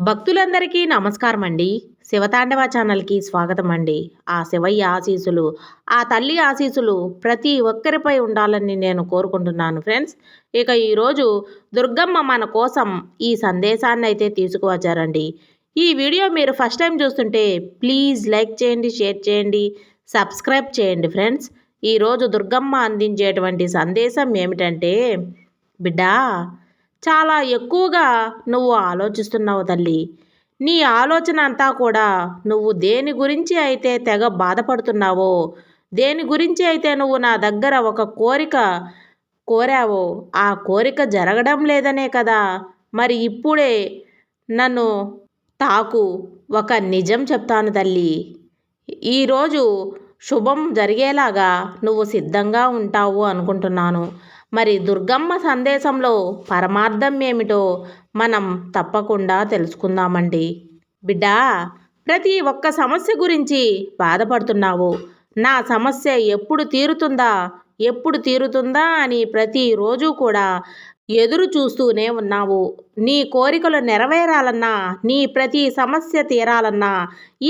భక్తులందరికీ నమస్కారం అండి. శివతాండవ ఛానల్‌కి స్వాగతం అండి. ఆ శివయ్య ఆశీస్సులు, ఆ తల్లి ఆశీస్సులు ప్రతి ఒక్కరిపై ఉండాలని నేను కోరుకుంటున్నాను ఫ్రెండ్స్. ఇక ఈరోజు దుర్గమ్మ మన కోసం ఈ సందేశాన్నయితే తీసుకువచ్చారండి. ఈ వీడియో మీరు ఫస్ట్ టైం చూస్తుంటే ప్లీజ్ లైక్ చేయండి, షేర్ చేయండి, సబ్స్క్రైబ్ చేయండి ఫ్రెండ్స్. ఈరోజు దుర్గమ్మ అందించేటువంటి సందేశం ఏమిటంటే, బిడ్డా చాలా ఎక్కువగా నువ్వు ఆలోచిస్తున్నావు తల్లి. నీ ఆలోచన అంతా కూడా నువ్వు దేని గురించి అయితే తెగ బాధపడుతున్నావో, దేని గురించి అయితే నువ్వు నా దగ్గర ఒక కోరిక కోరావో, ఆ కోరిక జరగడం లేదనే కదా మరి ఇప్పుడే నన్ను తాకు. ఒక నిజం చెప్తాను తల్లి. ఈరోజు శుభం జరిగేలాగా నువ్వు సిద్ధంగా ఉంటావు అనుకుంటున్నాను. మరి దుర్గమ్మ సందేశంలో పరమార్థం ఏమిటో మనం తప్పకుండా తెలుసుకుందామండి. బిడ్డా, ప్రతి ఒక్క సమస్య గురించి బాధపడుతున్నావు. నా సమస్య ఎప్పుడు తీరుతుందా, ఎప్పుడు తీరుతుందా అని ప్రతిరోజు కూడా ఎదురు చూస్తూనే ఉన్నావు. నీ కోరికలు నెరవేరాలన్నా, నీ ప్రతి సమస్య తీరాలన్నా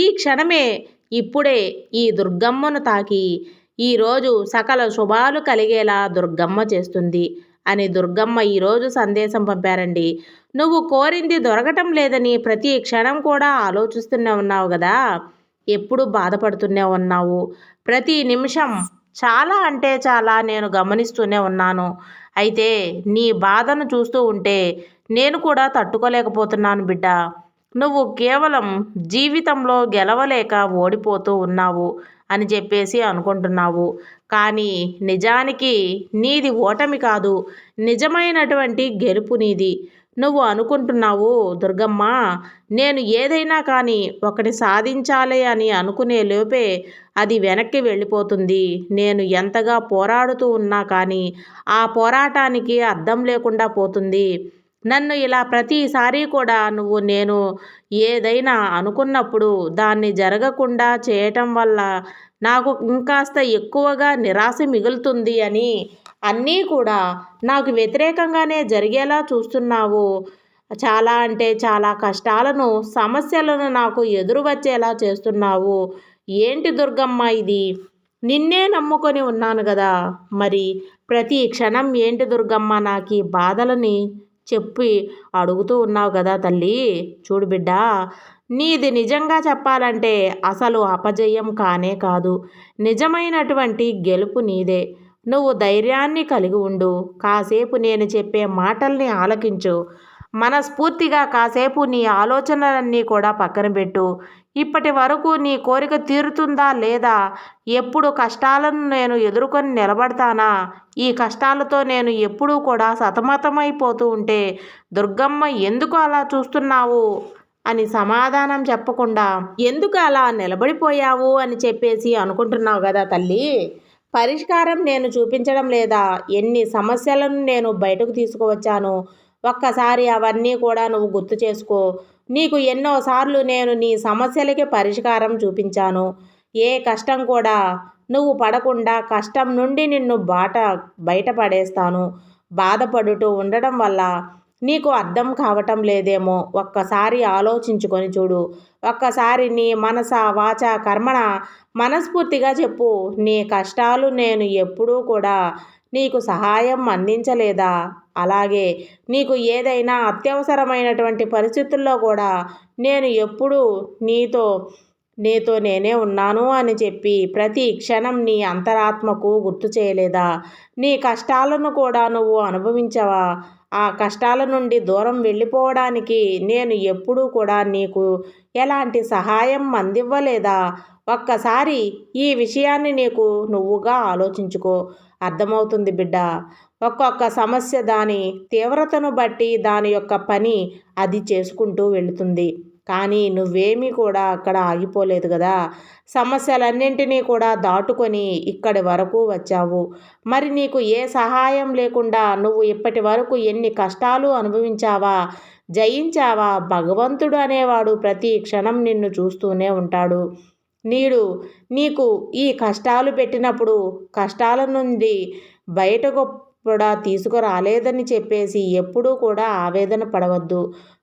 ఈ క్షణమే, ఇప్పుడే ఈ దుర్గమ్మను తాకి ఈరోజు సకల శుభాలు కలిగేలా దుర్గమ్మ చేస్తుంది అని దుర్గమ్మ ఈరోజు సందేశం పంపారండి. నువ్వు కోరింది దొరకటం లేదని ప్రతి క్షణం కూడా ఆలోచిస్తూనే ఉన్నావు కదా, ఎప్పుడు బాధపడుతూనే ఉన్నావు. ప్రతి నిమిషం చాలా అంటే చాలా నేను గమనిస్తూనే ఉన్నాను. అయితే నీ బాధను చూస్తూ ఉంటే నేను కూడా తట్టుకోలేకపోతున్నాను బిడ్డ. నువ్వు కేవలం జీవితంలో గెలవలేక ఓడిపోతూ ఉన్నావు అని చెప్పేసి అనుకుంటున్నావు. కానీ నిజానికి నీది ఓటమి కాదు, నిజమైనటువంటి గెలుపు నీది. నువ్వు అనుకుంటున్నావు, దుర్గమ్మ నేను ఏదైనా కానీ ఒకటి సాధించాలి అని అనుకునే లోపే అది వెనక్కి వెళ్ళిపోతుంది. నేను ఎంతగా పోరాడుతూ ఉన్నా కానీ ఆ పోరాటానికి అర్థం లేకుండా పోతుంది. నన్ను ఇలా ప్రతిసారి కూడా నువ్వు నేను ఏదైనా అనుకున్నప్పుడు దాన్ని జరగకుండా చేయటం వల్ల నాకు ఇంకాస్త ఎక్కువగా నిరాశ మిగులుతుంది అని అన్నీ కూడా నాకు వ్యతిరేకంగానే జరిగేలా చూస్తున్నావు. చాలా అంటే చాలా కష్టాలను, సమస్యలను నాకు ఎదురు వచ్చేలా చేస్తున్నావు. ఏంటి దుర్గమ్మ ఇది? నిన్నే నమ్ముకొని ఉన్నాను కదా, మరి ప్రతి క్షణం ఏంటి దుర్గమ్మ నాకు ఈ బాధలని చెప్పి అడుగుతూ ఉన్నావు కదా తల్లి. చూడు బిడ్డా, నీది నిజంగా చెప్పాలంటే అసలు అపజయం కానే కాదు, నిజమైనటువంటి గెలుపు నీదే. నువ్వు ధైర్యాన్ని కలిగి ఉండు. కాసేపు నేను చెప్పే మాటల్ని ఆలకించు. మనస్ఫూర్తిగా కాసేపు నీ ఆలోచనలన్నీ కూడా పక్కన పెట్టు. ఇప్పటి వరకు నీ కోరిక తీరుతుందా లేదా, ఎప్పుడు కష్టాలను నేను ఎదుర్కొని నిలబడతానా, ఈ కష్టాలతో నేను ఎప్పుడూ కూడా సతమతమైపోతూ ఉంటే దుర్గమ్మ ఎందుకు అలా చూస్తున్నావు అని సమాధానం చెప్పకుండా ఎందుకు అలా నిలబడిపోయావు అని చెప్పేసి అనుకుంటున్నావు కదా తల్లి. పరిష్కారం నేను చూపించడం లేదా, ఎన్ని సమస్యలను నేను బయటకు తీసుకువచ్చాను ఒక్కసారి అవన్నీ కూడా నువ్వు గుర్తు చేసుకో. నీకు ఎన్నోసార్లు నేను నీ సమస్యలకి పరిష్కారం చూపించాను. ఏ కష్టం కూడా నువ్వు పడకుండా కష్టం నుండి నిన్ను బయటపడేస్తాను. బాధపడుతూ ఉండడం వల్ల నీకు అర్థం కావటం లేదేమో, ఒక్కసారి ఆలోచించుకొని చూడు. ఒక్కసారి నీ మనస వాచ కర్మణ మనస్ఫూర్తిగా చెప్పు, నీ కష్టాలు నేను ఎప్పుడూ కూడా నీకు సహాయం అందించలేదా? అలాగే నీకు ఏదైనా అత్యవసరమైనటువంటి పరిస్థితుల్లో కూడా నేను ఎప్పుడూ నీతో నీతో నేనే ఉన్నాను అని చెప్పి ప్రతి క్షణం నీ అంతరాత్మకు గుర్తు చేయలేదా? నీ కష్టాలను కూడా నువ్వు అనుభవించవా? ఆ కష్టాల నుండి దూరం వెళ్ళిపోవడానికి నేను ఎప్పుడూ కూడా నీకు ఎలాంటి సహాయం అందివ్వలేదా? ఒక్కసారి ఈ విషయాన్ని నీకు నువ్వుగా ఆలోచించుకో, అర్థమవుతుంది బిడ్డ. ఒక్కొక్క సమస్య దాని తీవ్రతను బట్టి దాని యొక్క పని అది చేసుకుంటూ వెళుతుంది. కానీ నువ్వేమీ కూడా అక్కడ ఆగిపోలేదు కదా, సమస్యలన్నింటినీ కూడా దాటుకొని ఇక్కడి వరకు వచ్చావు. మరి నీకు ఏ సహాయం లేకుండా నువ్వు ఇప్పటి వరకు ఎన్ని కష్టాలు అనుభవించావా, జయించావా? భగవంతుడు అనేవాడు ప్రతి క్షణం నిన్ను చూస్తూనే ఉంటాడు. నీకు ఈ కష్టాలు పెట్టినప్పుడు కష్టాల నుండి బయటకు కూడా తీసుకురాలేదని చెప్పేసి ఎప్పుడూ కూడా ఆవేదన పడవద్దు.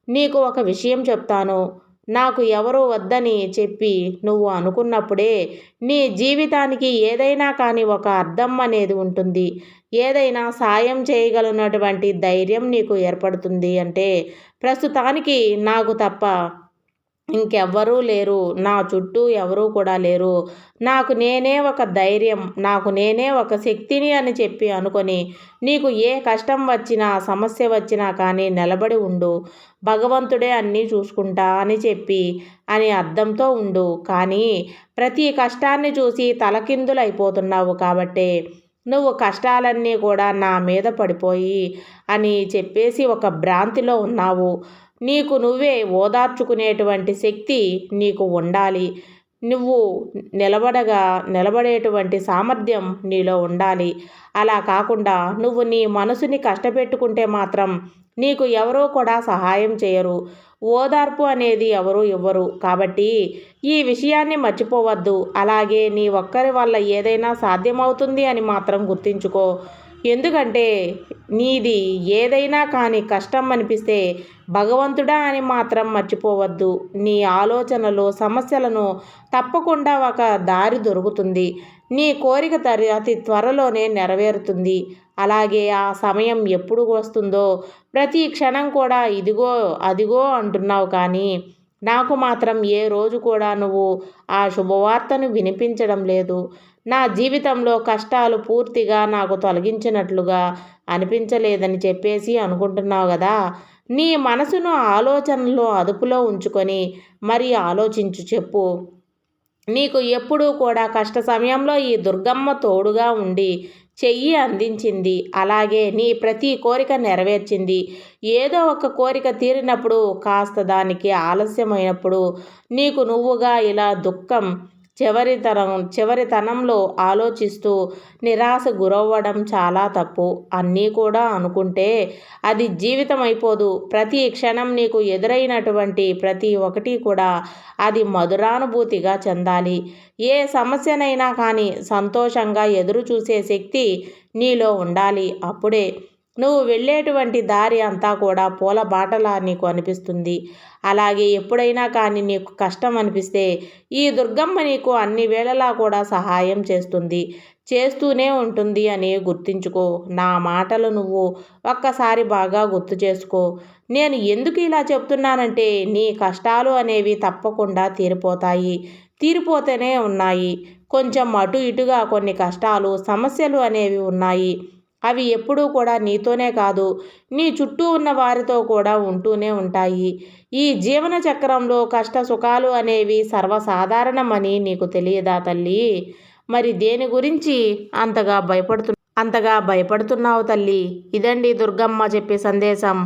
నీకు ఒక విషయం చెప్తాను. నాకు ఎవరూ వద్దని చెప్పి నువ్వు అనుకున్నప్పుడే నీ జీవితానికి ఏదైనా కానీ ఒక అర్థం అనేది ఉంటుంది. ఏదైనా సాయం చేయగలిగినటువంటి ధైర్యం నీకు ఏర్పడుతుంది అంటే ప్రస్తుతానికి నాకు తప్ప ఇంకెవ్వరూ లేరు. నా చుట్టూ ఎవరూ కూడా లేరు. నాకు నేనే ఒక ధైర్యం, నాకు నేనే ఒక శక్తిని అని చెప్పి అనుకొని, నీకు ఏ కష్టం వచ్చినా, సమస్య వచ్చినా కానీ నిలబడి ఉండు. భగవంతుడే అన్నీ చూసుకుంటా అని చెప్పి అని అర్థంతో ఉండు. కానీ ప్రతి కష్టాన్ని చూసి తలకిందులైపోతున్నావు కాబట్టే నువ్వు కష్టాలన్నీ కూడా నా మీద పడిపోయి అని చెప్పేసి ఒక భ్రాంతిలో ఉన్నావు. నీకు నువ్వే ఓదార్చుకునేటువంటి శక్తి నీకు ఉండాలి. నువ్వు నిలబడేటువంటి సామర్థ్యం నీలో ఉండాలి. అలా కాకుండా నువ్వు నీ మనసుని కష్టపెట్టుకుంటే మాత్రం నీకు ఎవరూ కూడా సహాయం చేయరు. ఓదార్పు అనేది ఎవరు ఇవ్వరు. కాబట్టి ఈ విషయాన్ని మర్చిపోవద్దు. అలాగే నీ ఒక్కరి వల్ల ఏదైనా సాధ్యమవుతుంది అని మాత్రం గుర్తుంచుకో. ఎందుకంటే నీది ఏదైనా కానీ కష్టం అనిపిస్తే భగవంతుడా అని మాత్రం మర్చిపోవద్దు. నీ ఆలోచనలు సమస్యలను తప్పకుండా ఒక దారి దొరుకుతుంది. నీ కోరిక అతి త్వరలోనే నెరవేరుతుంది. అలాగే ఆ సమయం ఎప్పుడు వస్తుందో ప్రతి క్షణం కూడా ఇదిగో అదిగో అంటున్నావు కానీ నాకు మాత్రం ఏ రోజు కూడా నువ్వు ఆ శుభవార్తను వినిపించడం లేదు. నా జీవితంలో కష్టాలు పూర్తిగా నాకు తొలగించినట్లుగా అనిపించలేదని చెప్పేసి అనుకుంటున్నావు కదా. నీ మనసును ఆలోచనలో అదుపులో ఉంచుకొని మరి ఆలోచించు చెప్పు. నీకు ఎప్పుడూ కూడా కష్ట సమయంలో ఈ దుర్గమ్మ తోడుగా ఉండి చెయ్యి అందించింది. అలాగే నీ ప్రతి కోరిక నెరవేర్చింది. ఏదో ఒక కోరిక తీరినప్పుడు కాస్త దానికి ఆలస్యమైనప్పుడు నీకు నువ్వుగా ఇలా దుఃఖం చివరితనంలో ఆలోచిస్తూ నిరాశ గురవ్వడం చాలా తప్పు. అన్నీ కూడా అనుకుంటే అది జీవితం అయిపోదు. ప్రతి క్షణం నీకు ఎదురైనటువంటి ప్రతి ఒక్కటి కూడా అది మధురానుభూతిగా చెందాలి. ఏ సమస్యనైనా కానీ సంతోషంగా ఎదురు చూసే శక్తి నీలో ఉండాలి. అప్పుడే నువ్వు వెళ్ళేటువంటి దారి అంతా కూడా పూల బాటలా నీకు అనిపిస్తుంది. అలాగే ఎప్పుడైనా కానీ నీకు కష్టం అనిపిస్తే ఈ దుర్గమ్మ నీకు అన్ని వేళలా కూడా సహాయం చేస్తుంది, చేస్తూనే ఉంటుంది అని గుర్తుంచుకో. నా మాటలు నువ్వు ఒక్కసారి బాగా గుర్తు చేసుకో. నేను ఎందుకు ఇలా చెప్తున్నానంటే నీ కష్టాలు అనేవి తప్పకుండా తీరిపోతాయి, తీరిపోతూనే ఉన్నాయి. కొంచెం అటు ఇటుగా కొన్ని కష్టాలు సమస్యలు అనేవి ఉన్నాయి. అవి ఎప్పుడూ కూడా నీతోనే కాదు నీ చుట్టూ ఉన్న వారితో కూడా ఉంటూనే ఉంటాయి. ఈ జీవన చక్రంలో కష్ట సుఖాలు అనేవి సర్వసాధారణమని నీకు తెలియదా తల్లి? మరి దేని గురించి అంతగా భయపడుతున్నావు తల్లి? ఇదండి దుర్గమ్మ చెప్పే సందేశం.